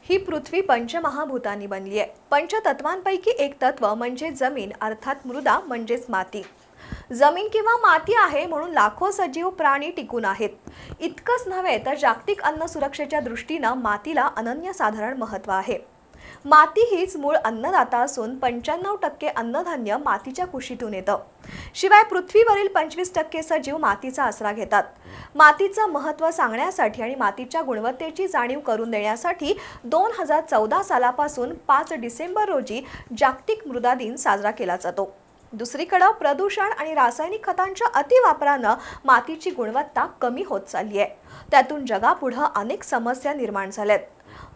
ही पृथ्वी पंचमहाभूतांनी बनली आहे। पंचतत्वांपैकी एक तत्व म्हणजे जमीन अर्थात मृदा म्हणजेच माती। जमीन किंवा माती आहे म्हणून लाखो सजीव प्राणी टिकून आहेत। इतकंच नव्हे तर जागतिक अन्न सुरक्षेच्या दृष्टीने मातीला अनन्यसाधारण महत्त्व आहे। माती हीच मूळ अन्नदाता असून 95% अन्नधान्य मातीच्या कुशीतून येतं। शिवाय पृथ्वीवरील 25% सजीव मातीचा आसरा घेतात। मातीचं महत्त्व सांगण्यासाठी आणि मातीच्या गुणवत्तेची जाणीव करून देण्यासाठी 2014 सालापासून 5 डिसेंबर रोजी जागतिक मृदा दिन साजरा केला जातो। दुसरीकडे प्रदूषण आणि रासायनिक खतांच्या अतिवापराने मातीची गुणवत्ता कमी होत चालली आहे। त्यातून जगापुढे अनेक समस्या निर्माण झाल्यात।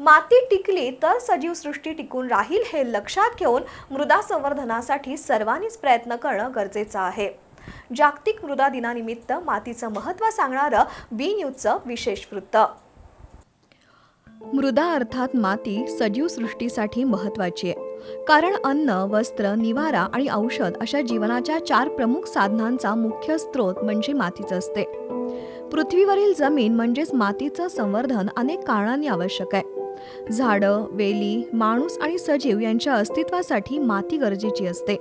माती टिकली तर सजीव सृष्टी टिकून राहील हे लक्षात घेऊन मृदा संवर्धनासाठी सर्वांनीच प्रयत्न करणं गरजेचं आहे। जागतिक मृदा दिनानिमित्त मातीचं महत्त्व सांगणारं बी न्यूजचं विशेष वृत्त। मृदा अर्थात माती सजीव सृष्टीसाठी महत्त्वाची आहे, कारण अन्न, वस्त्र, निवारा आणि औषध अशा जीवनाच्या 4 प्रमुख साधनांचा मुख्य स्रोत म्हणजे मातीच असते। पृथ्वीवरील जमीन म्हणजेच मातीचं संवर्धन अनेक कारणांनी आवश्यक आहे। झाडं, वेली, माणूस आणि सजीव यांच्या अस्तित्वासाठी माती गरजेची असते।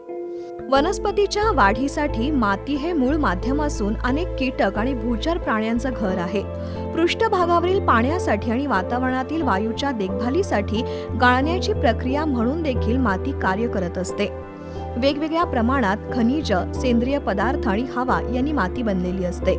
वनस्पतीच्या वाढीसाठी माती हे मूळ माध्यम असून अनेक कीटक आणि भूचर प्राण्यांचं घर आहे। पृष्ठभागावरील पाण्यासाठी आणि वातावरणातील वायूच्या देखभालीसाठी गाळण्याची प्रक्रिया म्हणून देखील माती कार्य करत असते। वेगवेगळ्या प्रमाणात खनिज, सेंद्रिय पदार्थ आणि हवा यांनी माती बनलेली असते।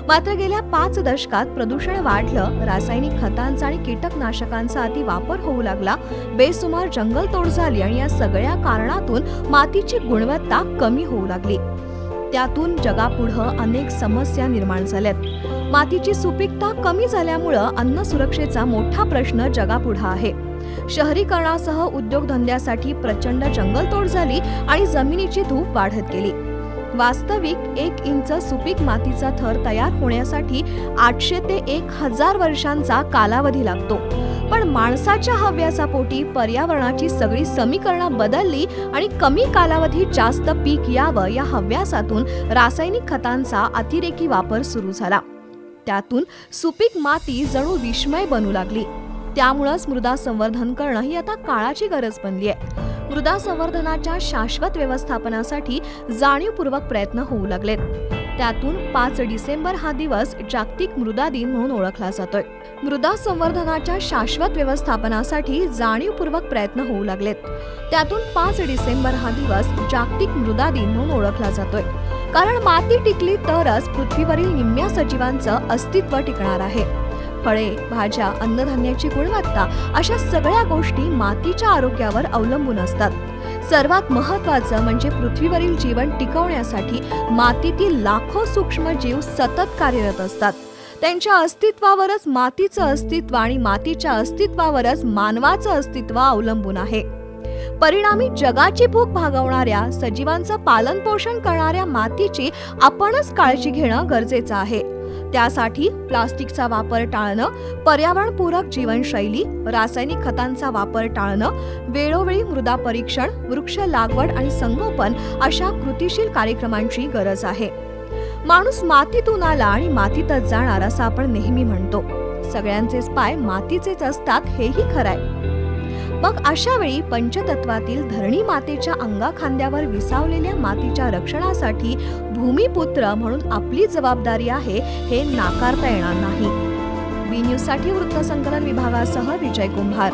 मात्र गेल्या 5 दशकात प्रदूषण वाढलं, रासायनिक खतांचा आणि कीटकनाशकांचा अतिवापर होऊ लागला, बेसुमार जंगलतोड झाली आणि या सगळ्या कारणातून मातीची गुणवत्ता कमी होऊ लागली। त्यातून जगापुढे अनेक समस्या निर्माण झाल्यात। मातीची सुपीकता कमी झाल्यामुळे अन्न सुरक्षेचा मोठा प्रश्न जगापुढे आहे। शहरीकरणासह उद्योगधंद्यासाठी प्रचंड जंगलतोड झाली आणि जमिनीची धूप वाढत गेली। वास्तविक 1 इंच सुपीक मातीचा थर तयार होण्यासाठी 800 ते 1000 वर्षांचा कालावधी लागतो। पण माणसाच्या हव्यासापोटी पर्यावरणाची सगळी समीकरणं बदलली आणि कमी कालावधीत जास्त पीक यावं या हव्यासातून रासायनिक खतांचा अतिरेकी वापर सुरू झाला। त्यातून सुपीक माती जणू विस्मय बनू लागली। त्यामुळेच मृदा संवर्धन करणं ही आता काळाची गरज बनली आहे। मृदा संवर्धनाच्या शाश्वत व्यवस्थापनासाठी जाणीवपूर्वक प्रयत्न होऊ लागलेत। त्यातून 5 डिसेंबर हा दिवस जागतिक मृदा दिन म्हणून ओळखला जातोय। मृदा संवर्धनाच्या शाश्वत व्यवस्थापनासाठी जाणीवपूर्वक प्रयत्न होऊ लागलेत। त्यातून 5 डिसेंबर हा दिवस जागतिक मृदा दिन म्हणून ओळखला जातोय, कारण माती टिकली तरच पृथ्वीवरील निम्म्या सजीवांचं अस्तित्व टिकणार आहे। फळे, भाज्या, अन्नधान्याची गुणवत्ता अशा सगळ्या गोष्टी मातीच्या आरोग्यावर अवलंबून असतात। सर्वात महत्त्वाचं म्हणजे पृथ्वीवरील जीवन टिकवण्यासाठी मातीतील लाखो सूक्ष्म जीव सतत कार्यरत असतात। त्यांच्या अस्तित्वावरच मातीचं अस्तित्व आणि मातीच्या अस्तित्वावरच मानवाचं अस्तित्व अवलंबून आहे। परिणामी जगाची भूक भागवणाऱ्या, सजीवांचं पालनपोषण करणाऱ्या मातीची आपणच काळजी घेणं गरजेचं आहे। त्यासाठी प्लास्टिकचा वापर टाळणं, पर्यावरणपूरक जीवनशैली, रासायनिक खतांचा वापर टाळणं, वेळोवेळी मृदा परीक्षण, वृक्ष लागवड आणि संगोपन अशा कृतिशील कार्यक्रमांची गरज आहे। माणूस मातीतून आला आणि मातीतच जाणार असं आपण नेहमी म्हणतो। सगळ्यांचेच पाय मातीचेच असतात हेही खरंय। मग अशा वेळी पंचतत्वातील धरणी मातेच्या अंगाखांद्यावर विसावलेल्या मातीच्या रक्षणासाठी भूमिपुत्र म्हणून आपली जबाबदारी आहे हे नाकारता येणार नाही। बी न्यूज साठी वृत्तसंकलन विभागासह विजय कुंभार।